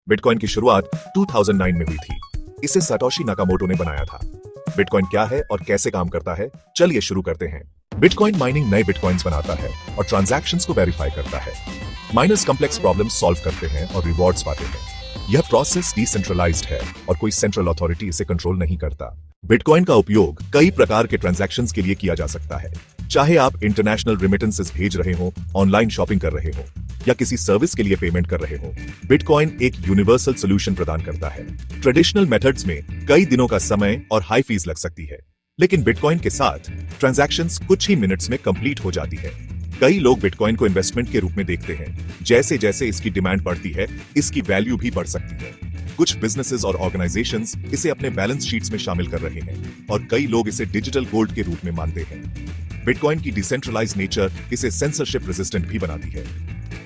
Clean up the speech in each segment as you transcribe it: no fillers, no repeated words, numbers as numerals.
Bitcoin की शुरुआत 2009 में हुई थी। इसे सटोशी नाकामोटो ने बनाया था। बिटकॉइन क्या है और कैसे काम करता है, चलिए शुरू करते हैं। बिटकॉइन माइनिंग नए बिटकॉइंस बनाता है और ट्रांजैक्शंस को वेरीफाई करता है। माइनर्स कॉम्प्लेक्स प्रॉब्लम्स सॉल्व करते हैं और रिवॉर्ड्स पाते हैं। यह प्रोसेस डिसेंट्रलाइज्ड है और कोई सेंट्रल अथॉरिटी इसे कंट्रोल नहीं करता। बिटकॉइन का उपयोग कई प्रकार के ट्रांजैक्शंस के लिए किया जा सकता है, चाहे आप इंटरनेशनल रेमिटेंसेस भेज रहे हो, ऑनलाइन शॉपिंग कर रहे हो या किसी सर्विस के लिए पेमेंट कर रहे हो। बिटकॉइन एक यूनिवर्सल सोल्यूशन प्रदान करता है। ट्रेडिशनल मेथड्स में कई दिनों का समय और हाई फीस लग सकती है, लेकिन बिटकॉइन के साथ ट्रांजैक्शंस कुछ ही मिनट्स में कंप्लीट हो जाती है। कई लोग बिटकॉइन को इन्वेस्टमेंट के रूप में देखते हैं। जैसे जैसे इसकी डिमांड बढ़ती है, इसकी वैल्यू भी बढ़ सकती है। कुछ बिजनेसेस और ऑर्गेनाइजेशंस इसे अपने बैलेंस शीट्स में शामिल कर रहे हैं और कई लोग इसे डिजिटल गोल्ड के रूप में मानते हैं। बिटकॉइन की डिसेंट्रलाइज्ड नेचर इसे सेंसरशिप रेजिस्टेंट भी बनाती है।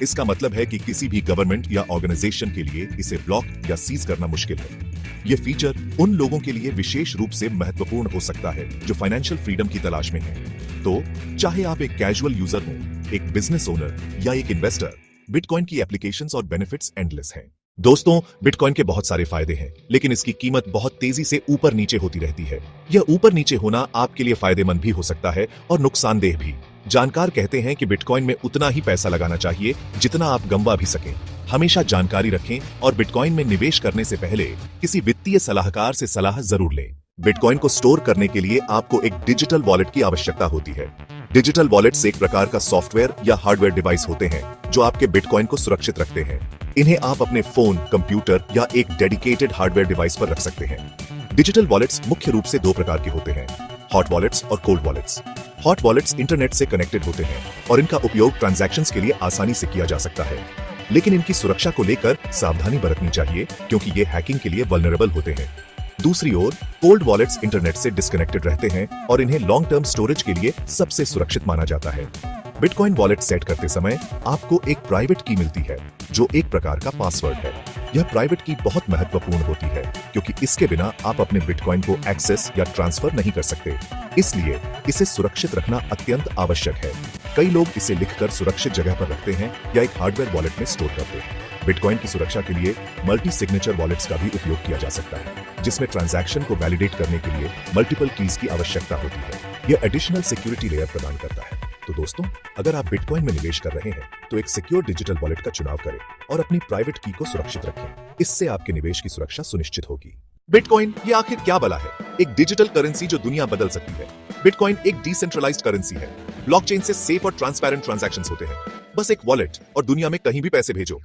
इसका मतलब है कि किसी भी गवर्नमेंट या ऑर्गेनाइजेशन के लिए इसे ब्लॉक या सीज करना मुश्किल है। यह फीचर उन लोगों के लिए विशेष रूप से महत्वपूर्ण हो सकता है जो फाइनेंशियल फ्रीडम की तलाश में हैं। तो चाहे आप एक कैजुअल यूजर हो, एक बिजनेस ओनर या एक इन्वेस्टर, बिटकॉइन की एप्लीकेशंस और बेनिफिट्स एंडलेस हैं। दोस्तों, बिटकॉइन के बहुत सारे फायदे हैं, लेकिन इसकी कीमत बहुत तेजी से ऊपर नीचे होती रहती है। यह ऊपर नीचे होना आपके लिए फायदेमंद भी हो सकता है और नुकसानदेह भी। जानकार कहते हैं कि बिटकॉइन में उतना ही पैसा लगाना चाहिए जितना आप गंवा भी सकें। हमेशा जानकारी रखें और बिटकॉइन में निवेश करने से पहले किसी वित्तीय सलाहकार से सलाह जरूर लें। बिटकॉइन को स्टोर करने के लिए आपको एक डिजिटल वॉलेट की आवश्यकता होती है। डिजिटल वॉलेट्स एक प्रकार का सॉफ्टवेयर या हार्डवेयर डिवाइस होते हैं जो आपके बिटकॉइन को सुरक्षित रखते हैं। इन्हें आप अपने फोन, कंप्यूटर या एक डेडिकेटेड हार्डवेयर डिवाइस पर रख सकते हैं। डिजिटल वॉलेट्स मुख्य रूप से दो प्रकार के होते हैं, हॉट वॉलेट्स और cold wallets. Hot wallets internet से कनेक्टेड होते हैं और इनका उपयोग ट्रांजैक्शंस के लिए आसानी से किया जा सकता है, लेकिन इनकी सुरक्षा को लेकर सावधानी बरतनी चाहिए क्योंकि ये हैकिंग के लिए वल्नरेबल होते हैं। दूसरी ओर कोल्ड वॉलेट्स इंटरनेट से डिस्कनेक्टेड रहते हैं और इन्हें लॉन्ग टर्म स्टोरेज के लिए सबसे सुरक्षित माना जाता है। बिटकॉइन वॉलेट सेट करते समय आपको एक प्राइवेट की मिलती है जो एक प्रकार का पासवर्ड है। यह प्राइवेट की बहुत महत्वपूर्ण होती है क्योंकि इसके बिना आप अपने बिटकॉइन को एक्सेस या ट्रांसफर नहीं कर सकते। इसलिए इसे सुरक्षित रखना अत्यंत आवश्यक है। कई लोग इसे लिखकर सुरक्षित जगह पर रखते हैं या एक हार्डवेयर वॉलेट में स्टोर करते हैं। बिटकॉइन की सुरक्षा के लिए मल्टी सिग्नेचर वॉलेट्स का भी उपयोग किया जा सकता है, जिसमें ट्रांजैक्शन को वैलिडेट करने के लिए मल्टीपल कीज की आवश्यकता होती है। यह एडिशनल सिक्योरिटी लेयर प्रदान करता है। तो दोस्तों, अगर आप बिटकॉइन में निवेश कर रहे हैं तो एक सिक्योर डिजिटल वॉलेट का चुनाव करें और अपनी प्राइवेट की को सुरक्षित रखें। इससे आपके निवेश की सुरक्षा सुनिश्चित होगी। बिटकॉइन ये आखिर क्या बला है? एक डिजिटल करेंसी जो दुनिया बदल सकती है। बिटकॉइन एक डिसेंट्रलाइज्ड करेंसी है। ब्लॉकचेन से सेफ और ट्रांसपेरेंट ट्रांजैक्शंस होते हैं। बस एक वॉलेट और दुनिया में कहीं भी पैसे भेजो।